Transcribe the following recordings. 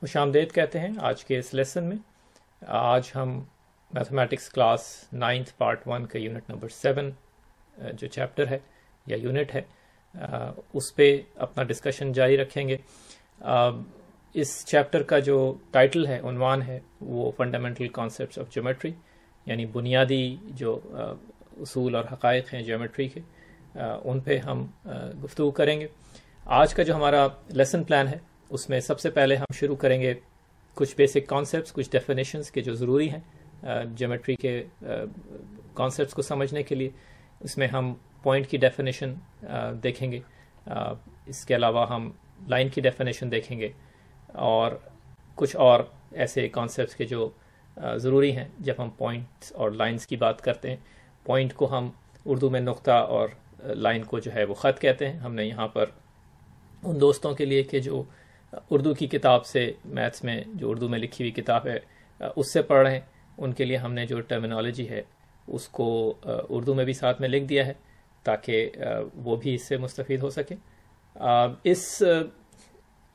خوش آمدید کہتے ہیں آج کے اس لیسن میں۔ آج ہم میتھمیٹکس کلاس 9th پارٹ 1 کا یونٹ نمبر 7 جو چیپٹر ہے یا یونٹ ہے اس پہ اپنا ڈسکشن جاری رکھیں گے۔ اس چیپٹر کا جو ٹائٹل ہے، عنوان ہے، وہ فنڈامنٹل کانسیپٹس آف جیومیٹری، یعنی بنیادی جو اصول اور حقائق ہیں جیومیٹری کے، ان پہ ہم گفتگو کریں گے۔ آج کا جو ہمارا لیسن پلان ہے اس میں سب سے پہلے ہم شروع کریں گے کچھ بیسک کانسیپٹس، کچھ ڈیفینیشنز کے جو ضروری ہیں جیومیٹری کے کانسیپٹس کو سمجھنے کے لیے۔ اس میں ہم پوائنٹ کی ڈیفینیشن دیکھیں گے، اس کے علاوہ ہم لائن کی ڈیفینیشن دیکھیں گے، اور کچھ اور ایسے کانسیپٹس کے جو ضروری ہیں جب ہم پوائنٹس اور لائنز کی بات کرتے ہیں۔ پوائنٹ کو ہم اردو میں نقطہ اور لائن کو جو ہے وہ خط کہتے ہیں۔ ہم نے یہاں پر ان دوستوں کے لیے کہ جو اردو کی کتاب سے، میتھس میں جو اردو میں لکھی ہوئی کتاب ہے اس سے پڑھ رہے ہیں، ان کے لیے ہم نے جو ٹرمینالوجی ہے اس کو اردو میں بھی ساتھ میں لکھ دیا ہے تاکہ وہ بھی اس سے مستفید ہو سکیں۔ اس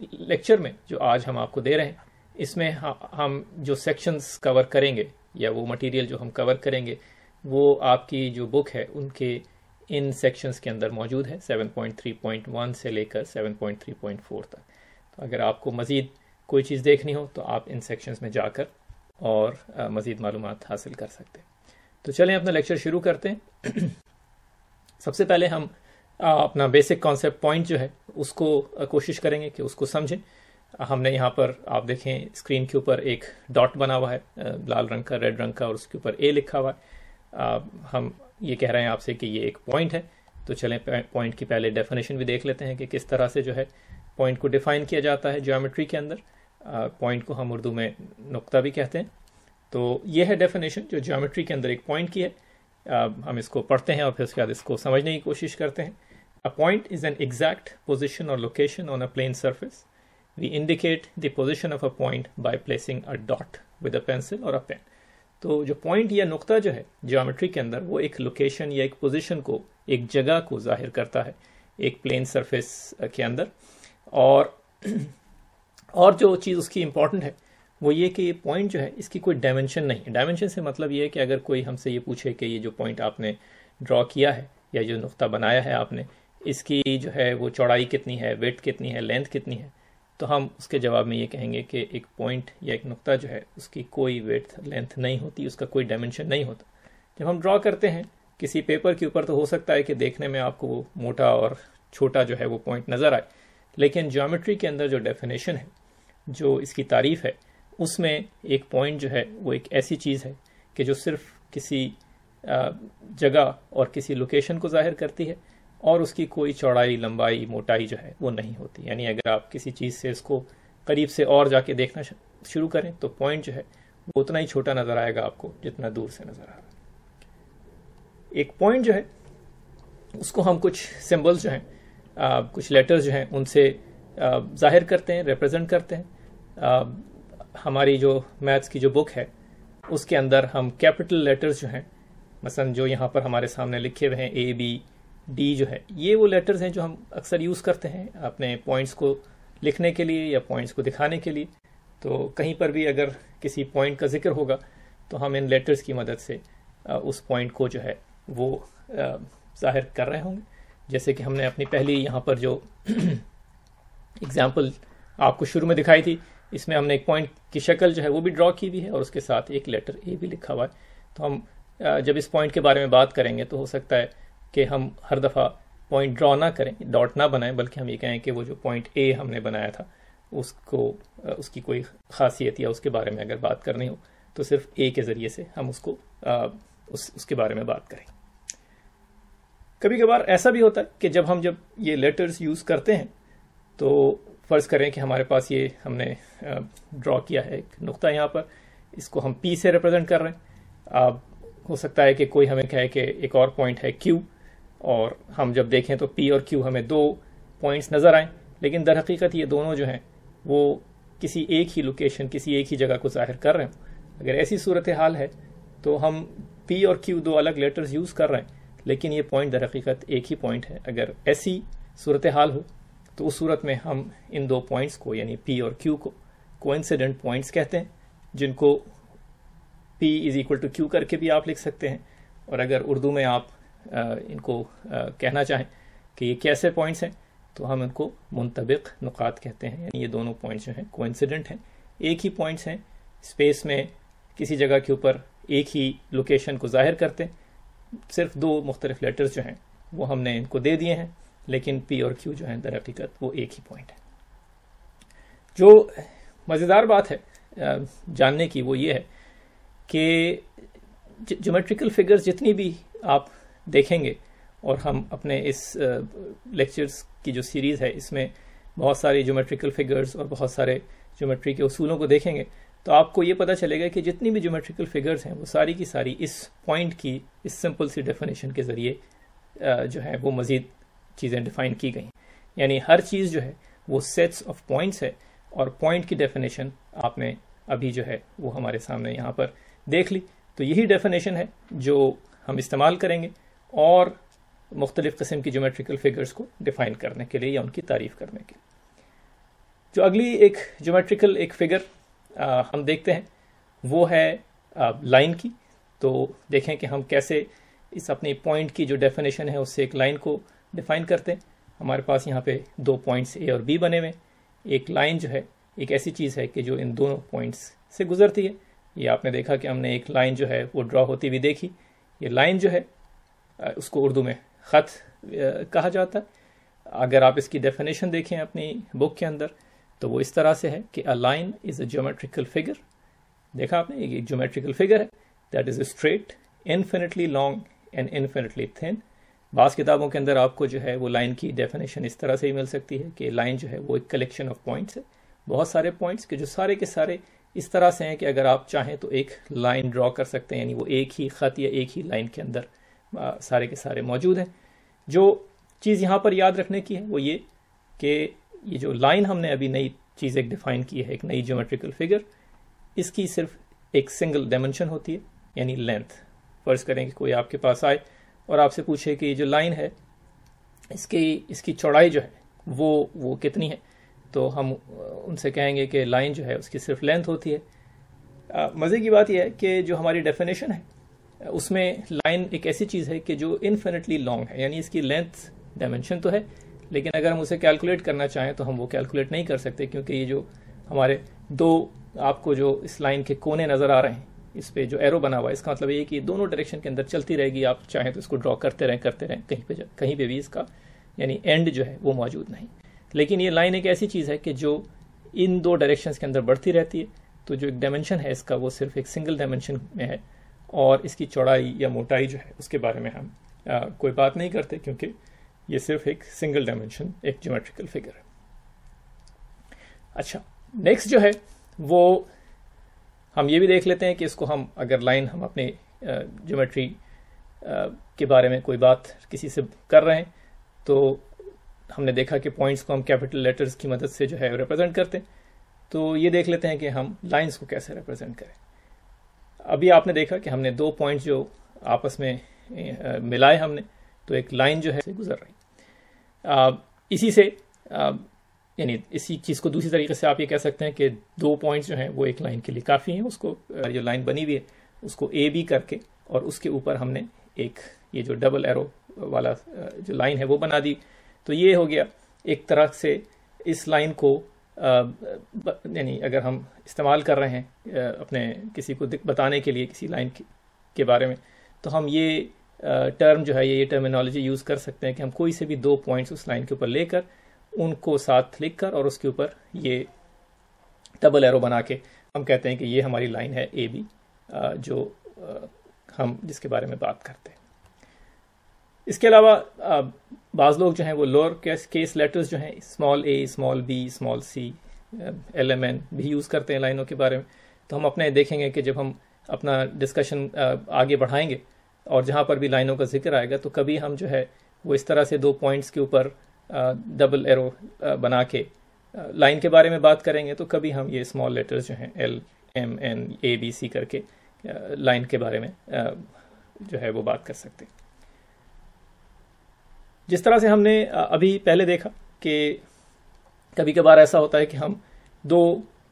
لیکچر میں جو آج ہم آپ کو دے رہے ہیں، اس میں ہم جو سیکشنز کور کریں گے یا وہ مٹیریل جو ہم کور کریں گے وہ آپ کی جو بک ہے ان کے ان سیکشنز کے اندر موجود ہے، 7.3.1 سے لے کر 7.3.4 تک۔ تو اگر آپ کو مزید کوئی چیز دیکھنی ہو تو آپ ان سیکشنز میں جا کر اور مزید معلومات حاصل کر سکتے ہیں۔ تو چلیں اپنا لیکچر شروع کرتے ہیں۔ سب سے پہلے ہم اپنا بیسک کانسیپٹ پوائنٹ جو ہے اس کو کوشش کریں گے کہ اس کو سمجھیں۔ ہم نے یہاں پر آپ دیکھیں اسکرین کے اوپر ایک ڈاٹ بنا ہوا ہے لال رنگ کا، ریڈ رنگ کا، اور اس کے اوپر اے لکھا ہوا ہے۔ ہم یہ کہہ رہے ہیں آپ سے کہ یہ ایک پوائنٹ ہے، تو چلیں پوائنٹ کی پہلے ڈیفینیشن بھی دیکھ لیتے ہیں کہ کس طرح سے جو ہے پوائنٹ کو ڈیفائن کیا جاتا ہے جیومیٹری کے اندر۔ پوائنٹ کو ہم اردو میں نقطہ بھی کہتے ہیں۔ تو یہ ہے ڈیفینیشن جو جیومیٹری کے اندر ایک پوائنٹ کی ہے۔ ہم اس کو پڑھتے ہیں اور پھر اس کے بعد اس کو سمجھنے کی کوشش کرتے ہیں۔ A point is an exact position or location on a plane surface. We indicate the position of a point by placing a dot with a pencil or a pen. تو جو پوائنٹ یا نقطہ جو ہے جیومیٹری کے اندر، وہ ایک location یا ایک پوزیشن کو، ایک جگہ کو ظاہر کرتا ہے ایک پلین سرفیس کے اندر۔ اور جو چیز اس کی امپورٹنٹ ہے وہ یہ کہ یہ پوائنٹ جو ہے اس کی کوئی ڈائمنشن نہیں ہے۔ ڈائمنشن سے مطلب یہ ہے کہ اگر کوئی ہم سے یہ پوچھے کہ یہ جو پوائنٹ آپ نے ڈرا کیا ہے یا جو نقطہ بنایا ہے آپ نے، اس کی جو ہے وہ چوڑائی کتنی ہے، ویڈتھ کتنی ہے، لینتھ کتنی ہے، تو ہم اس کے جواب میں یہ کہیں گے کہ ایک پوائنٹ یا ایک نقطہ جو ہے اس کی کوئی ویڈتھ لینتھ نہیں ہوتی، اس کا کوئی ڈائمنشن نہیں ہوتا۔ جب ہم ڈرا کرتے ہیں کسی پیپر کے اوپر تو ہو سکتا ہے کہ دیکھنے میں آپ کو وہ موٹا اور چھوٹا جو ہے وہ پوائنٹ نظر آئے، لیکن جیومیٹری کے اندر جو ڈیفینیشن ہے، جو اس کی تعریف ہے، اس میں ایک پوائنٹ جو ہے وہ ایک ایسی چیز ہے کہ جو صرف کسی جگہ اور کسی لوکیشن کو ظاہر کرتی ہے، اور اس کی کوئی چوڑائی، لمبائی، موٹائی جو ہے وہ نہیں ہوتی۔ یعنی اگر آپ کسی چیز سے اس کو قریب سے اور جا کے دیکھنا شروع کریں تو پوائنٹ جو ہے وہ اتنا ہی چھوٹا نظر آئے گا آپ کو جتنا دور سے نظر آ رہا ہے۔ ایک پوائنٹ جو ہے اس کو ہم کچھ سمبلز جو ہیں، کچھ لیٹرز جو ہیں ان سے ظاہر کرتے ہیں، ریپرزینٹ کرتے ہیں۔ ہماری جو میتھس کی جو بک ہے اس کے اندر ہم کیپٹل لیٹرز جو ہیں، مثلا جو یہاں پر ہمارے سامنے لکھے ہوئے ہیں A B D جو ہے، یہ وہ لیٹرز ہیں جو ہم اکثر یوز کرتے ہیں اپنے پوائنٹس کو لکھنے کے لیے یا پوائنٹس کو دکھانے کے لیے۔ تو کہیں پر بھی اگر کسی پوائنٹ کا ذکر ہوگا تو ہم ان لیٹرز کی مدد سے اس پوائنٹ کو جو ہے وہ ظاہر کر رہے ہوں گے۔ جیسے کہ ہم نے اپنی پہلی یہاں پر جو اگزامپل آپ کو شروع میں دکھائی تھی، اس میں ہم نے ایک پوائنٹ کی شکل جو ہے وہ بھی ڈرا کی ہوئی ہے اور اس کے ساتھ ایک لیٹر A بھی لکھا ہوا ہے۔ تو ہم جب اس پوائنٹ کے بارے میں بات کریں گے تو ہو سکتا ہے کہ ہم ہر دفعہ پوائنٹ ڈرا نہ کریں، ڈاٹ نہ بنائیں، بلکہ ہم یہ کہیں کہ وہ جو پوائنٹ A ہم نے بنایا تھا اس کی کوئی خاصیت یا اس کے بارے میں اگر بات کرنی ہو تو صرف A کے ذریعے سے ہم اس کو اس کے بارے میں بات کریں۔ کبھی کبھار ایسا بھی ہوتا ہے کہ جب یہ لیٹرز یوز کرتے ہیں تو فرض کریں کہ ہمارے پاس یہ ہم نے ڈرا کیا ہے ایک نقطہ یہاں پر، اس کو ہم P سے ریپرزینٹ کر رہے ہیں۔ ہو سکتا ہے کہ کوئی ہمیں کہے کہ ایک اور پوائنٹ ہے Q، اور ہم جب دیکھیں تو P اور Q ہمیں دو پوائنٹس نظر آئیں، لیکن در حقیقت یہ دونوں جو ہیں وہ کسی ایک ہی لوکیشن، کسی ایک ہی جگہ کو ظاہر کر رہے ہوں۔ اگر ایسی صورتحال ہے تو ہم P اور Q دو الگ لیٹرز یوز کر رہے ہیں، لیکن یہ پوائنٹ در حقیقت ایک ہی پوائنٹ ہے۔ اگر ایسی صورتحال ہو تو اس صورت میں ہم ان دو پوائنٹس کو یعنی P اور Q کو کوئنسیڈنٹ پوائنٹس کہتے ہیں، جن کو P = Q کر کے بھی آپ لکھ سکتے ہیں، اور اگر اردو میں آپ ان کو کہنا چاہیں کہ یہ کیسے پوائنٹس ہیں تو ہم ان کو منطبق نقاط کہتے ہیں. یعنی یہ دونوں پوائنٹس جو ہیں کوئنسیڈنٹ ہیں، ایک ہی پوائنٹس ہیں، اسپیس میں کسی جگہ کے اوپر ایک ہی لوکیشن کو ظاہر کرتے ہیں. صرف دو مختلف لیٹرز جو ہیں وہ ہم نے ان کو دے دیے ہیں، لیکن P اور Q جو ہیں در حقیقت وہ ایک ہی پوائنٹ ہے. جو مزیدار بات ہے جاننے کی وہ یہ ہے کہ جیومیٹریکل فگرز جتنی بھی آپ دیکھیں گے، اور ہم اپنے اس لیکچرز کی جو سیریز ہے اس میں بہت ساری جیومیٹریکل فگرز اور بہت سارے جیومیٹری کے اصولوں کو دیکھیں گے، تو آپ کو یہ پتہ چلے گا کہ جتنی بھی جیومیٹریکل فگرز ہیں وہ ساری کی ساری اس پوائنٹ کی اس سمپل سی ڈیفینیشن کے ذریعے جو ہے وہ مزید چیزیں ڈیفائن کی گئی. یعنی ہر چیز جو ہے وہ سیٹس آف پوائنٹس ہے، اور پوائنٹ کی ڈیفینیشن آپ نے ابھی جو ہے وہ ہمارے سامنے یہاں پر دیکھ لی. تو یہی ڈیفینیشن ہے جو ہم استعمال کریں گے اور مختلف قسم کی جیومیٹریکل فگرز کو ڈیفائن کرنے کے لیے یا ان کی تعریف کرنے کے لیے. جو اگلی ایک جیومیٹریکل ایک فگر ہم دیکھتے ہیں وہ ہے لائن کی. تو دیکھیں کہ ہم کیسے اس اپنی پوائنٹ کی جو ڈیفینیشن ہے اس سے ایک لائن کو ڈیفائن کرتے ہیں. ہمارے پاس یہاں پہ دو پوائنٹس A اور B بنے ہوئے. ایک لائن جو ہے ایک ایسی چیز ہے کہ جو ان دونوں پوائنٹس سے گزرتی ہے. یہ آپ نے دیکھا کہ ہم نے ایک لائن جو ہے وہ ڈرا ہوتی ہوئی دیکھی. یہ لائن جو ہے اس کو اردو میں خط کہا جاتا ہے. اگر آپ اس کی ڈیفینیشن دیکھیں اپنی بک کے اندر تو وہ اس طرح سے ہے کہ a line is a geometrical figure. دیکھا آپ نے یہ ایک جیومیٹریکل فگر ہے that is straight, infinitely long and infinitely thin. بعض کتابوں کے اندر آپ کو جو ہے وہ لائن کی ڈیفینیشن اس طرح سے ہی مل سکتی ہے کہ لائن جو ہے وہ ایک کلیکشن آف پوائنٹس ہے، بہت سارے پوائنٹس کے جو سارے کے سارے اس طرح سے ہیں کہ اگر آپ چاہیں تو ایک لائن ڈرا کر سکتے ہیں. یعنی وہ ایک ہی خط یا ایک ہی لائن کے اندر سارے کے سارے موجود ہیں. جو چیز یہاں پر یاد رکھنے کی ہے وہ یہ کہ یہ جو لائن ہم نے ابھی نئی چیز ایک ڈیفائن کی ہے، ایک نئی جیومیٹریکل فگر، اس کی صرف ایک سنگل ڈائمنشن ہوتی ہے، یعنی لینتھ. فرض کریں کہ کوئی آپ کے پاس آئے اور آپ سے پوچھے کہ یہ جو لائن ہے اس کی چوڑائی جو ہے وہ کتنی ہے، تو ہم ان سے کہیں گے کہ لائن جو ہے اس کی صرف لینتھ ہوتی ہے. مزے کی بات یہ ہے کہ جو ہماری ڈیفینیشن ہے اس میں لائن ایک ایسی چیز ہے کہ جو انفینٹلی لانگ ہے، یعنی اس کی لینتھ ڈائمنشن تو ہے، لیکن اگر ہم اسے کیلکولیٹ کرنا چاہیں تو ہم وہ کیلکولیٹ نہیں کر سکتے، کیونکہ یہ جو ہمارے دو آپ کو جو اس لائن کے کونے نظر آ رہے ہیں اس پہ جو ایرو بنا ہوا ہے، اس کا مطلب یہ کہ یہ دونوں ڈائریکشن کے اندر چلتی رہے گی. آپ چاہیں تو اس کو ڈرا کرتے رہیں کہیں پہ بھی اس کا یعنی اینڈ جو ہے وہ موجود نہیں. لیکن یہ لائن ایک ایسی چیز ہے کہ جو ان دو ڈائریکشنز کے اندر بڑھتی رہتی ہے. تو جو ایک ڈائمنشن ہے اس کا وہ صرف ایک سنگل ڈائمنشن میں ہے، اور اس کی چوڑائی یا موٹائی جو ہے اس کے بارے میں ہم کوئی بات نہیں کرتے، کیونکہ یہ صرف ایک سنگل ڈائمنشن ایک جیومیٹریکل فگر ہے. اچھا، نیکسٹ جو ہے وہ ہم یہ بھی دیکھ لیتے ہیں کہ اس کو ہم اگر لائن ہم اپنے جیومیٹری کے بارے میں کوئی بات کسی سے کر رہے ہیں تو ہم نے دیکھا کہ پوائنٹس کو ہم کیپٹل لیٹرز کی مدد سے جو ہے ریپرزینٹ کرتے ہیں. تو یہ دیکھ لیتے ہیں کہ ہم لائنز کو کیسے ریپرزینٹ کریں. ابھی آپ نے دیکھا کہ ہم نے دو پوائنٹس جو آپس میں ملائے ہم نے، تو ایک لائن جو ہے گزر رہی. اسی سے یعنی اسی چیز کو دوسری طریقے سے آپ یہ کہہ سکتے ہیں کہ دو پوائنٹس جو ہیں وہ ایک لائن کے لیے کافی ہیں. اس کو جو لائن بنی ہوئی ہے اس کو اے بی کر کے اور اس کے اوپر ہم نے ایک یہ جو ڈبل ایرو والا جو لائن ہے وہ بنا دی. تو یہ ہو گیا ایک طرح سے اس لائن کو یعنی اگر ہم استعمال کر رہے ہیں اپنے کسی کو بتانے کے لیے کسی لائن کے بارے میں، تو ہم یہ ٹرم جو ہے یہ ٹرمینالوجی یوز کر سکتے ہیں کہ ہم کوئی سے بھی دو پوائنٹس اس لائن کے اوپر لے کر ان کو ساتھ لکھ کر اور اس کے اوپر یہ ڈبل ایرو بنا کے ہم کہتے ہیں کہ یہ ہماری لائن ہے اے بی، جو ہم جس کے بارے میں بات کرتے ہیں. اس کے علاوہ بعض لوگ جو ہیں وہ لوور کیس لیٹرز جو ہیں small A, small B, small C, L M N بھی یوز کرتے ہیں لائنوں کے بارے میں. تو ہم اپنے دیکھیں گے کہ جب ہم اپنا ڈسکشن آگے بڑھائیں گے اور جہاں پر بھی لائنوں کا ذکر آئے گا تو کبھی ہم جو ہے وہ اس طرح سے دو پوائنٹس کے اوپر ڈبل ایرو بنا کے لائن کے بارے میں بات کریں گے، تو کبھی ہم یہ اسمال لیٹرز جو ہیں ایل ایم این اے بی سی کر کے لائن کے بارے میں جو ہے وہ بات کر سکتے ہیں. جس طرح سے ہم نے ابھی پہلے دیکھا کہ کبھی کبھار ایسا ہوتا ہے کہ ہم دو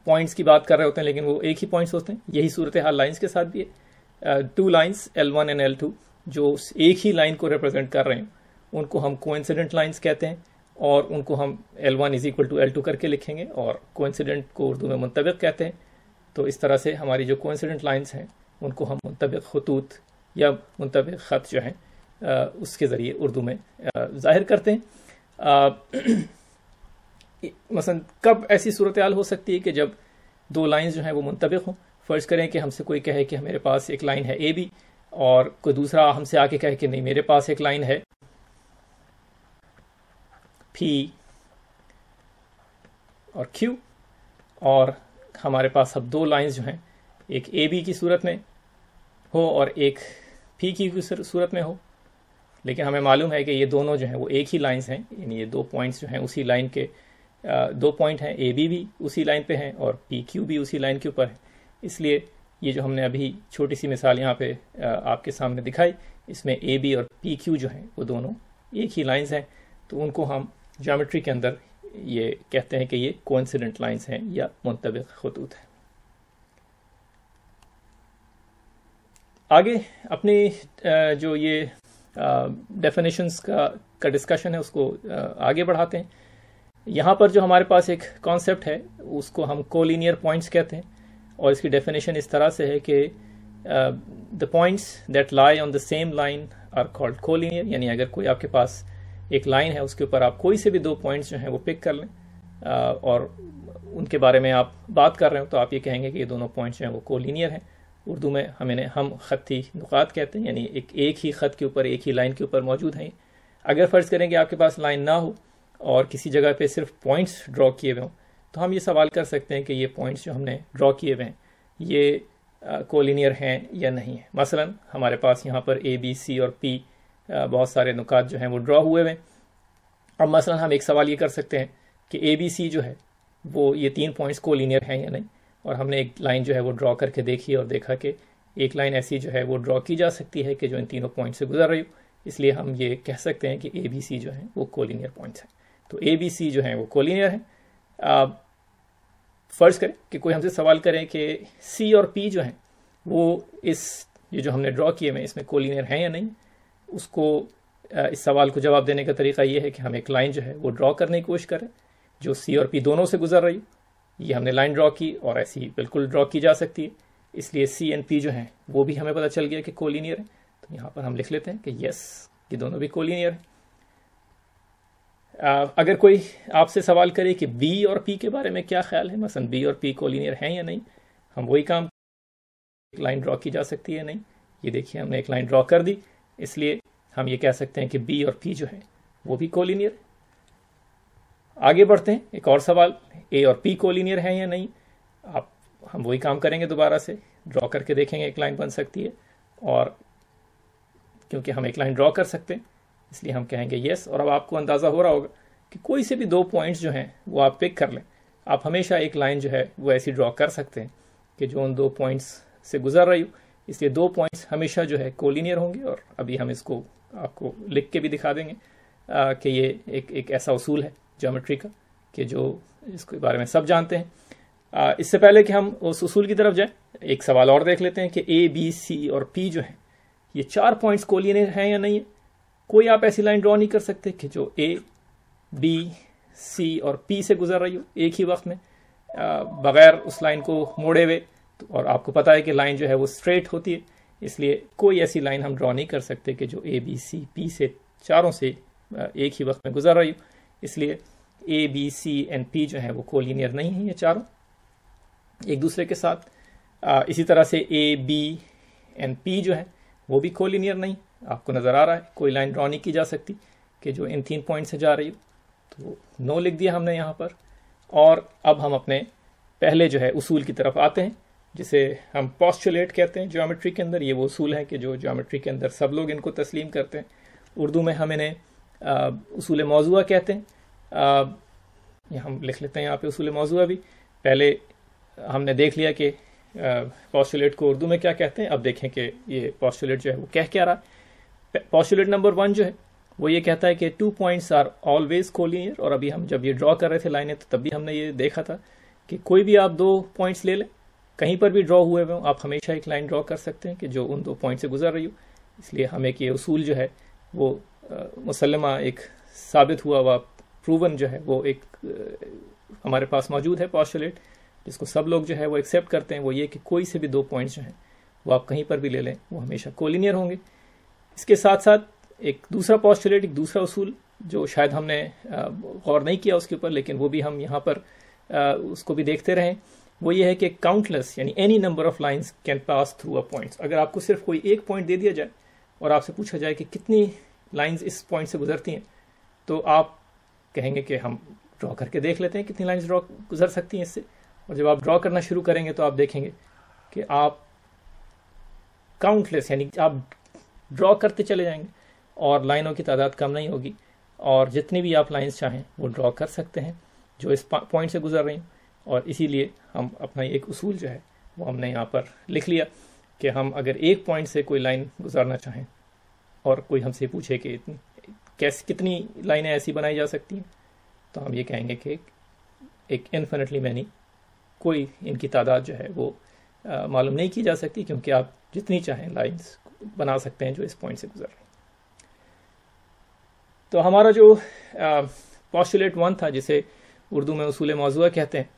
پوائنٹس کی بات کر رہے ہوتے ہیں لیکن وہ ایک ہی پوائنٹس ہوتے ہیں. یہی صورتحال لائنس کے ساتھ بھی ہے. 2 لائنس L1 اینڈ L2 جو ایک ہی لائن کو ریپرزینٹ کر رہے ہیں ان کو ہم کوئنسیڈنٹ لائنس کہتے ہیں, اور ان کو ہم L1 = L2 کر کے لکھیں گے, اور کوئنسیڈنٹ کو اردو میں منطبق کہتے ہیں. تو اس طرح سے ہماری جو کوئنسیڈنٹ لائنس ہیں ان کو ہم منطبق خطوط یا منطبق خط جو ہیں اس کے ذریعے اردو میں ظاہر کرتے ہیں. مثلا کب ایسی صورتحال ہو سکتی ہے کہ جب 2 لائنز جو ہیں وہ منطبق ہوں. فرض کریں کہ ہم سے کوئی کہے کہ میرے پاس ایک لائن ہے AB, اور کوئی دوسرا ہم سے آ کے کہے کہ نہیں میرے پاس ایک لائن ہے P اور Q, اور ہمارے پاس اب 2 لائنز جو ہیں ایک AB کی صورت میں ہو اور ایک P کی صورت میں ہو, لیکن ہمیں معلوم ہے کہ یہ دونوں جو ہیں وہ ایک ہی لائنز ہیں, یعنی یہ 2 پوائنٹس جو ہیں اسی لائن کے 2 پوائنٹ ہیں. AB بھی اسی لائن پہ ہیں اور PQ بھی اسی لائن کے اوپر ہے. اس لیے یہ جو ہم نے ابھی چھوٹی سی مثال یہاں پہ آپ کے سامنے دکھائی, اس میں AB اور PQ جو ہیں وہ دونوں ایک ہی لائنز ہیں, تو ان کو ہم جیومیٹری کے اندر یہ کہتے ہیں کہ یہ کوئنسیڈنٹ لائنز ہیں یا منطبق خطوط ہیں. آگے اپنی جو یہ ڈیفینیشنز کا ڈسکشن ہے اس کو آگے بڑھاتے ہیں. یہاں پر جو ہمارے پاس ایک کانسیپٹ ہے اس کو ہم کولینئر پوائنٹس کہتے ہیں, اور اس کی ڈیفینیشن اس طرح سے ہے کہ the points that lie on the same line are called collinear. یعنی اگر کوئی آپ کے پاس ایک لائن ہے اس کے اوپر آپ کوئی سے بھی 2 پوائنٹس جو ہیں وہ پک کر لیں اور ان کے بارے میں آپ بات کر رہے ہو, تو آپ یہ کہیں گے کہ یہ دونوں پوائنٹس جو ہیں وہ کولینئر ہیں. اردو میں ہم خطی نقاط کہتے ہیں, یعنی ایک ہی خط کے اوپر ایک ہی لائن کے اوپر موجود ہیں. اگر فرض کریں کہ آپ کے پاس لائن نہ ہو اور کسی جگہ پہ صرف پوائنٹس ڈرا کیے ہوئے ہوں, تو ہم یہ سوال کر سکتے ہیں کہ یہ پوائنٹس جو ہم نے ڈرا کیے ہوئے ہیں یہ کولینئر ہیں یا نہیں ہیں. مثلا ہمارے پاس یہاں پر ABC اور P بہت سارے نکات جو ہیں وہ ڈرا ہوئے ہوئے ہیں. اب مثلا ہم ایک سوال یہ کر سکتے ہیں کہ ABC جو ہے وہ یہ 3 پوائنٹس کولینئر ہیں یا نہیں, اور ہم نے ایک لائن جو ہے وہ ڈرا کر کے دیکھی اور دیکھا کہ ایک لائن ایسی جو ہے وہ ڈرا کی جا سکتی ہے کہ جو ان تینوں پوائنٹ سے گزر رہی ہو, اس لیے ہم یہ کہہ سکتے ہیں کہ ABC جو ہیں وہ کولینئر پوائنٹس ہیں. تو ABC جو ہیں وہ کولینئر ہیں. فرض کریں کہ کوئی ہم سے سوال کرے کہ C اور P جو ہیں وہ یہ جو ہم نے ڈرا کیے ہیں اس میں کولینئر ہیں یا نہیں. اس سوال کو جواب دینے کا طریقہ یہ ہے کہ ہم ایک لائن جو ہے وہ ڈرا کرنے کی کوشش کریں جو C اور P دونوں سے گزر رہی ہو. یہ ہم نے لائن ڈرا کی اور ایسی بالکل ڈرا کی جا سکتی ہے, اس لیے C اور P جو ہیں وہ بھی ہمیں پتہ چل گیا کہ کولینئر ہیں. تو یہاں پر ہم لکھ لیتے ہیں کہ یس یہ دونوں بھی کولینئر ہیں. اگر کوئی آپ سے سوال کرے کہ B اور P کے بارے میں کیا خیال ہے, مثلا B اور P کولینئر ہیں یا نہیں, ہم وہی کام ایک لائن ڈرا کی جا سکتی ہے نہیں. یہ دیکھیے ہم نے ایک لائن ڈرا کر دی, اس لیے ہم یہ کہہ سکتے ہیں کہ B اور P جو ہے وہ بھی کولینئر. آگے بڑھتے ہیں, ایک اور سوال A اور P کولینئر ہیں یا نہیں. ہم وہی کام کریں گے, دوبارہ سے ڈرا کر کے دیکھیں گے ایک لائن بن سکتی ہے, اور کیونکہ ہم ایک لائن ڈرا کر سکتے ہیں اس لیے ہم کہیں گے یس. اور اب آپ کو اندازہ ہو رہا ہوگا کہ کوئی سے بھی 2 پوائنٹس جو ہیں وہ آپ پک کر لیں, آپ ہمیشہ ایک لائن جو ہے وہ ایسی ڈرا کر سکتے ہیں کہ جو ان 2 پوائنٹس سے گزر رہی ہو. اس لیے 2 پوائنٹس ہمیشہ جو ہے کولینئر ہوں گے, اور ابھی ہم اس کو آپ کو لکھ کے بھی دکھا دیں گے کہ یہ ایک ایسا اصول ہے جیومیٹری کا کہ جو اس کے بارے میں سب جانتے ہیں. اس سے پہلے کہ ہم اس اصول کی طرف جائیں, ایک سوال اور دیکھ لیتے ہیں کہ ABC اور P جو ہیں یہ 4 پوائنٹس کولینئر ہیں یا نہیں. کوئی آپ ایسی لائن ڈرا نہیں کر سکتے کہ جو A, B, C اور P سے گزر رہی ہو ایک ہی وقت میں بغیر اس لائن کو موڑے ہوئے, اور آپ کو پتا ہے کہ لائن جو ہے وہ اسٹریٹ ہوتی ہے, اس لیے کوئی ایسی لائن ہم ڈرا نہیں کر سکتے کہ جو A, B, C, P سے چاروں سے ایک ہی وقت میں گزر رہی ہو. اس لیے A, B, C and P جو ہیں وہ کولینئر نہیں ہیں یہ چاروں ایک دوسرے کے ساتھ. اسی طرح سے A, B and P جو ہے وہ بھی کولینئر نہیں. آپ کو نظر آ رہا ہے کوئی لائن ڈرا نہیں کی جا سکتی کہ جو ان 3 پوائنٹ سے جا رہی ہو, تو نو لکھ دیا ہم نے یہاں پر. اور اب ہم اپنے پہلے جو ہے اصول کی طرف آتے ہیں جسے ہم پوسچولیٹ کہتے ہیں جیومیٹری کے اندر. یہ وہ اصول ہے کہ جو جیومیٹری کے اندر سب لوگ ان کو تسلیم کرتے ہیں. اردو میں ہم انہیں اصول موضوعہ کہتے ہیں. یہ ہم لکھ لیتے ہیں یہاں پہ اصول موضوعہ بھی. پہلے ہم نے دیکھ لیا کہ پوسچولیٹ کو اردو میں کیا کہتے ہیں. اب دیکھیں کہ یہ پوسچولیٹ جو ہے وہ کہہ کیا رہا ہے. پوسچولیٹ نمبر 1 جو ہے وہ یہ کہتا ہے کہ 2 points are always collinear. اور ابھی ہم جب یہ ڈرا کر رہے تھے لائنیں تو تب بھی ہم نے یہ دیکھا تھا کہ کوئی بھی آپ 2 پوائنٹس لے لیں، کہیں پر بھی ڈرا ہوئے ہوئے ہوں، آپ ہمیشہ ایک لائن ڈرا کر سکتے ہیں کہ جو ان 2 پوائنٹ سے گزر رہی ہو. اس لیے ہم ایک یہ اصول جو ہے وہ مسلمہ ایک ثابت ہوا ہوا پروون جو ہے وہ ایک ہمارے پاس موجود ہے پوسٹولیٹ، جس کو سب لوگ جو ہے وہ ایکسیپٹ کرتے ہیں. وہ یہ کہ کوئی سے بھی 2 پوائنٹس جو ہیں وہ آپ کہیں پر بھی لے لیں وہ ہمیشہ کولینئر ہوں گے. اس کے ساتھ ساتھ ایک دوسرا پوسٹولیٹ، ایک دوسرا اصول جو شاید ہم نے غور نہیں کیا اس کے اوپر، لیکن وہ بھی ہم یہاں پر اس کو بھی دیکھتے رہیں، وہ یہ ہے کہ کاؤنٹ لیس یعنی any number of lines can pass through a point. اگر آپ کو صرف کوئی ایک پوائنٹ دے دیا جائے اور آپ سے پوچھا جائے کہ کتنی لائنز اس پوائنٹ سے گزرتی ہیں، تو آپ کہیں گے کہ ہم ڈرا کر کے دیکھ لیتے ہیں کتنی لائنز گزر سکتی ہیں اس سے. اور جب آپ ڈرا کرنا شروع کریں گے تو آپ دیکھیں گے کہ آپ کاؤنٹ لیس یعنی آپ ڈرا کرتے چلے جائیں گے اور لائنوں کی تعداد کم نہیں ہوگی، اور جتنی بھی آپ لائنز چاہیں وہ ڈرا کر سکتے ہیں جو اس پوائنٹ سے گزر رہی ہیں. اور اسی لیے ہم اپنا ایک اصول جو ہے وہ ہم نے یہاں پر لکھ لیا کہ ہم اگر ایک پوائنٹ سے کوئی لائن گزارنا چاہیں اور کوئی ہم سے پوچھے کہ کتنی لائنیں ایسی بنائی جا سکتی ہیں، تو ہم یہ کہیں گے کہ ایک انفینٹلی مینی، کوئی ان کی تعداد جو ہے وہ معلوم نہیں کی جا سکتی، کیونکہ آپ جتنی چاہیں لائنز بنا سکتے ہیں جو اس پوائنٹ سے گزر رہی ہیں. تو ہمارا جو پوسٹولیٹ 1 تھا، جسے اردو میں اصول موضوعہ کہتے ہیں،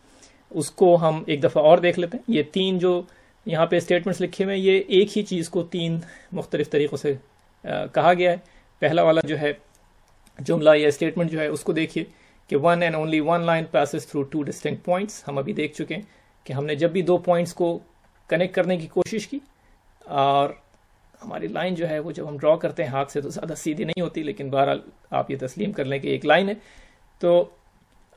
اس کو ہم ایک دفعہ اور دیکھ لیتے ہیں. یہ 3 جو یہاں پہ اسٹیٹمنٹس لکھے ہوئے ہیں، یہ ایک ہی چیز کو 3 مختلف طریقوں سے کہا گیا ہے. پہلا والا جو ہے جملہ یا اسٹیٹمنٹ جو ہے اس کو دیکھیے کہ 1 and only 1 line passes through 2 distinct points. ہم ابھی دیکھ چکے ہیں کہ ہم نے جب بھی 2 پوائنٹس کو کنیکٹ کرنے کی کوشش کی، اور ہماری لائن جو ہے وہ جب ہم ڈرا کرتے ہیں ہاتھ سے تو زیادہ سیدھی نہیں ہوتی، لیکن بہرحال آپ یہ تسلیم کر لیں کہ ایک لائن ہے. تو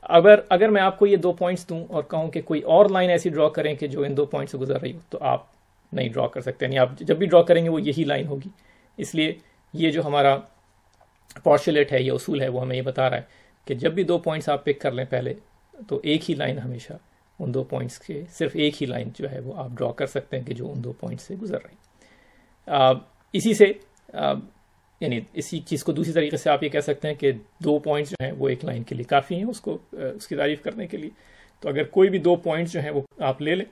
اگر میں آپ کو یہ 2 پوائنٹس دوں اور کہوں کہ کوئی اور لائن ایسی ڈرا کریں کہ جو ان 2 پوائنٹ سے گزر رہی ہو، تو آپ نہیں ڈرا کر سکتے، یعنی آپ جب بھی ڈرا کریں گے وہ یہی لائن ہوگی. اس لیے یہ جو ہمارا پوسٹولیٹ ہے، یہ اصول ہے، وہ ہمیں یہ بتا رہا ہے کہ جب بھی 2 پوائنٹس آپ پک کر لیں پہلے، تو ایک ہی لائن ہمیشہ ان 2 پوائنٹس کے، صرف ایک ہی لائن جو ہے وہ آپ ڈرا کر سکتے ہیں کہ جو ان 2 پوائنٹس سے گزر رہی. اسی سے یعنی اسی چیز کو دوسری طریقے سے آپ یہ کہہ سکتے ہیں کہ 2 پوائنٹس جو ہیں وہ ایک لائن کے لیے کافی ہیں اس کی تعریف کرنے کے لیے. تو اگر کوئی بھی 2 پوائنٹس جو ہیں وہ آپ لے لیں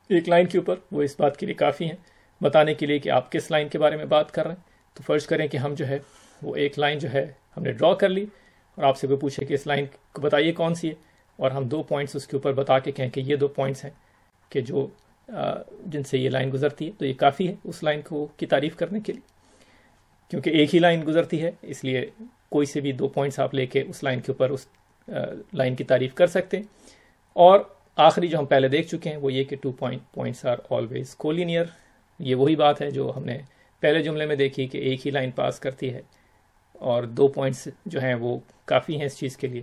ایک لائن کے اوپر، وہ اس بات کے لیے کافی ہیں بتانے کے لیے کہ آپ کس لائن کے بارے میں بات کر رہے ہیں. تو فرض کریں کہ ہم جو ہے وہ ایک لائن جو ہے ہم نے ڈرا کر لی، اور آپ سے کوئی پوچھے کہ اس لائن کو بتائیے کون سی ہے، اور ہم 2 پوائنٹس اس کے اوپر بتا کے کہیں کہ یہ 2 پوائنٹس ہیں کہ جو جن سے یہ لائن گزرتی ہے، تو یہ کافی ہے اس لائن کی تعریف کرنے کے لیے. کیونکہ ایک ہی لائن گزرتی ہے، اس لیے کوئی سے بھی 2 پوائنٹس آپ لے کے اس لائن کے اوپر اس لائن کی تعریف کر سکتے ہیں. اور آخری جو ہم پہلے دیکھ چکے ہیں وہ یہ کہ 2 پوائنٹس آر آلویز کولینئر. یہ وہی بات ہے جو ہم نے پہلے جملے میں دیکھی کہ ایک ہی لائن پاس کرتی ہے، اور 2 پوائنٹس جو ہیں وہ کافی ہیں اس چیز کے لیے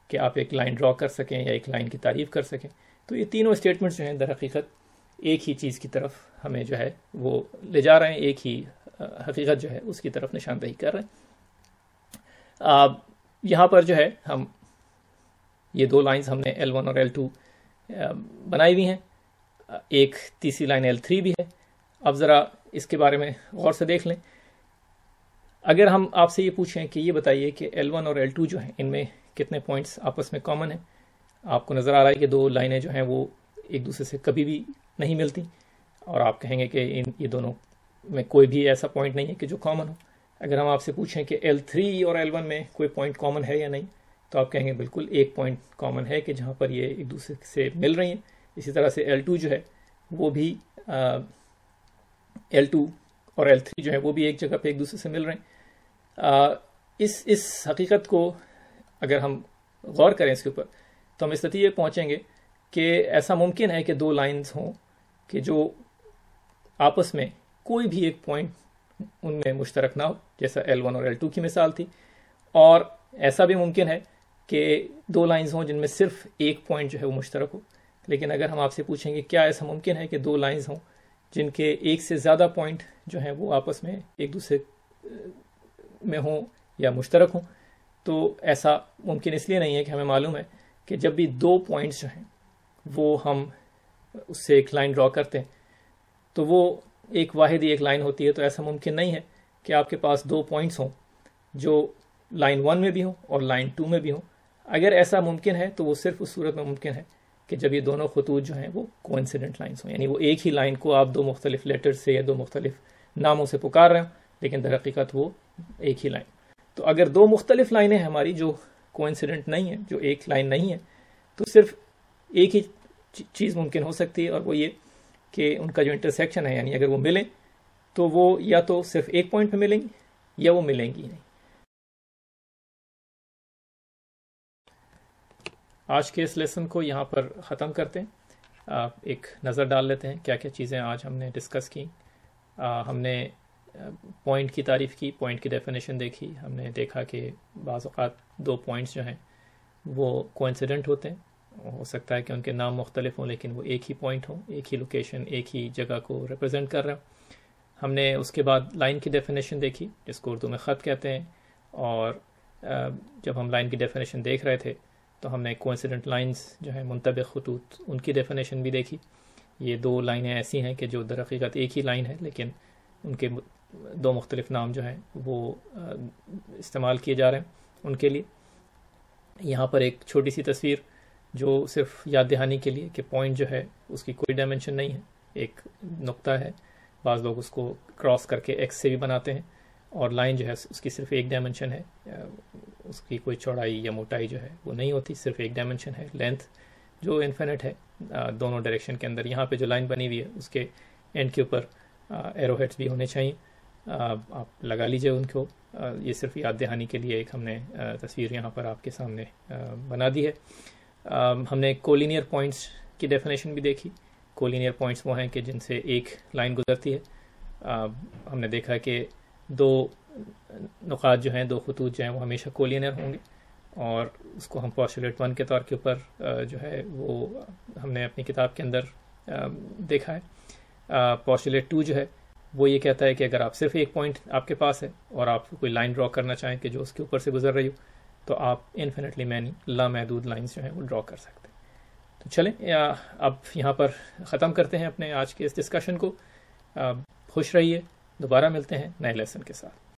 کہ آپ ایک لائن ڈرا کر سکیں یا ایک لائن کی تعریف کر سکیں. تو یہ تینوں اسٹیٹمنٹس جو ہیں در حقیقت ایک ہی چیز کی طرف ہمیں جو ہے وہ لے جا رہے ہیں، ایک ہی حقیقت جو ہے اس کی طرف نشاندہی کر رہے ہیں. یہاں پر جو ہے ہم یہ 2 لائنز ہم نے L1 اور L2 بنائی ہوئی ہیں، ایک تیسری لائن L3 بھی ہے. اب ذرا اس کے بارے میں غور سے دیکھ لیں. اگر ہم آپ سے یہ پوچھیں کہ یہ بتائیے کہ L1 اور L2 جو ہیں ان میں کتنے پوائنٹس آپس میں کامن ہیں، آپ کو نظر آ رہا ہے کہ 2 لائنیں جو ہیں وہ ایک دوسرے سے کبھی بھی نہیں ملتی، اور آپ کہیں گے کہ یہ دونوں میں کوئی بھی ایسا پوائنٹ نہیں ہے کہ جو کامن ہو. اگر ہم آپ سے پوچھیں کہ L3 اور L1 میں کوئی پوائنٹ کامن ہے یا نہیں، تو آپ کہیں گے بالکل ایک پوائنٹ کامن ہے کہ جہاں پر یہ ایک دوسرے سے مل رہی ہیں. اسی طرح سے L2 جو ہے وہ بھی L2 اور L3 جو ہے وہ بھی ایک جگہ پہ ایک دوسرے سے مل رہے ہیں. اس حقیقت کو اگر ہم غور کریں اس کے اوپر، تو ہم اس نتیجے پہنچیں گے کہ ایسا ممکن ہے کہ 2 لائنز ہوں کہ جو آپس میں کوئی بھی ایک پوائنٹ ان میں مشترک نہ ہو، جیسا L1 اور L2 کی مثال تھی. اور ایسا بھی ممکن ہے کہ 2 لائنز ہوں جن میں صرف ایک پوائنٹ جو ہے وہ مشترک ہو. لیکن اگر ہم آپ سے پوچھیں گے کیا ایسا ممکن ہے کہ 2 لائنز ہوں جن کے ایک سے زیادہ پوائنٹ جو ہیں وہ آپس میں ایک دوسرے میں ہوں یا مشترک ہوں، تو ایسا ممکن اس لیے نہیں ہے کہ ہمیں معلوم ہے کہ جب بھی 2 پوائنٹس جو ہیں وہ ہم اس سے ایک لائن ڈرا کرتے ہیں تو وہ ایک واحد ہی ایک لائن ہوتی ہے. تو ایسا ممکن نہیں ہے کہ آپ کے پاس 2 پوائنٹس ہوں جو لائن 1 میں بھی ہوں اور لائن 2 میں بھی ہوں. اگر ایسا ممکن ہے تو وہ صرف اس صورت میں ممکن ہے کہ جب یہ دونوں خطوط جو ہیں وہ کوئنسیڈنٹ لائنز ہوں، یعنی وہ ایک ہی لائن کو آپ دو مختلف لیٹر سے یا دو مختلف ناموں سے پکار رہے ہوں، لیکن در حقیقت وہ ایک ہی لائن. تو اگر دو مختلف لائنیں ہیں ہماری جو کوئنسیڈنٹ نہیں ہیں، جو ایک لائن نہیں ہے، تو صرف ایک ہی چیز ممکن ہو سکتی ہے، اور وہ یہ کہ ان کا جو انٹرسیکشن ہے، یعنی اگر وہ ملیں تو وہ یا تو صرف ایک پوائنٹ پہ ملیں گی یا وہ ملیں گی نہیں. آج کے اس لیسن کو یہاں پر ختم کرتے ہیں. ایک نظر ڈال لیتے ہیں کیا کیا چیزیں آج ہم نے ڈسکس کی. ہم نے پوائنٹ کی تعریف کی، پوائنٹ کی ڈیفینیشن دیکھی. ہم نے دیکھا کہ بعض اوقات دو پوائنٹس جو ہیں وہ کوئنسیڈنٹ ہوتے ہیں، ہو سکتا ہے کہ ان کے نام مختلف ہوں لیکن وہ ایک ہی پوائنٹ ہوں، ایک ہی لوکیشن، ایک ہی جگہ کو ریپرزینٹ کر رہے ہوں. ہم نے اس کے بعد لائن کی ڈیفینیشن دیکھی جس کو اردو میں خط کہتے ہیں، اور جب ہم لائن کی ڈیفینیشن دیکھ رہے تھے تو ہم نے کوئنسیڈنٹ لائنز جو ہیں منطبق خطوط، ان کی ڈیفینیشن بھی دیکھی. یہ دو لائنیں ایسی ہیں کہ جو در حقیقت ایک ہی لائن ہے لیکن ان کے دو مختلف نام جو ہیں وہ استعمال کیے جا رہے ہیں ان کے لیے. یہاں پر ایک چھوٹی سی تصویر جو صرف یاد دہانی کے لیے کہ پوائنٹ جو ہے اس کی کوئی ڈائمنشن نہیں ہے، ایک نقطہ ہے، بعض لوگ اس کو کراس کر کے ایکس سے بھی بناتے ہیں، اور لائن جو ہے اس کی صرف ایک ڈائمنشن ہے، اس کی کوئی چوڑائی یا موٹائی جو ہے وہ نہیں ہوتی، صرف ایک ڈائمنشن ہے، لینتھ جو انفینٹ ہے دونوں ڈائریکشن کے اندر. یہاں پہ جو لائن بنی ہوئی ہے اس کے اینڈ کے اوپر ایرو ہیڈز بھی ہونے چاہیے، آپ لگا لیجئے ان کو. یہ صرف یاد دہانی کے لیے ایک ہم نے تصویر یہاں پر آپ کے سامنے بنا دی ہے. ہم نے کولینئر پوائنٹس کی ڈیفینیشن بھی دیکھی. کولینئر پوائنٹس وہ ہیں کہ جن سے ایک لائن گزرتی ہے. ہم نے دیکھا کہ دو نقاط جو ہیں، دو خطوط جو ہیں وہ ہمیشہ کولینئر ہوں گے، اور اس کو ہم پوسٹولیٹ 1 کے طور کے اوپر جو ہے وہ ہم نے اپنی کتاب کے اندر دیکھا ہے. پوسٹولیٹ 2 جو ہے وہ یہ کہتا ہے کہ اگر آپ صرف ایک پوائنٹ آپ کے پاس ہے اور آپ کوئی لائن ڈرا کرنا چاہیں کہ جو اس کے اوپر سے گزر رہی ہو، تو آپ انفینٹلی مینی لامحدود لائنز جو ہیں وہ ڈرا کر سکتے ہیں. تو چلیں اب یہاں پر ختم کرتے ہیں اپنے آج کے اس ڈسکشن کو. خوش رہیے، دوبارہ ملتے ہیں نئے لیسن کے ساتھ.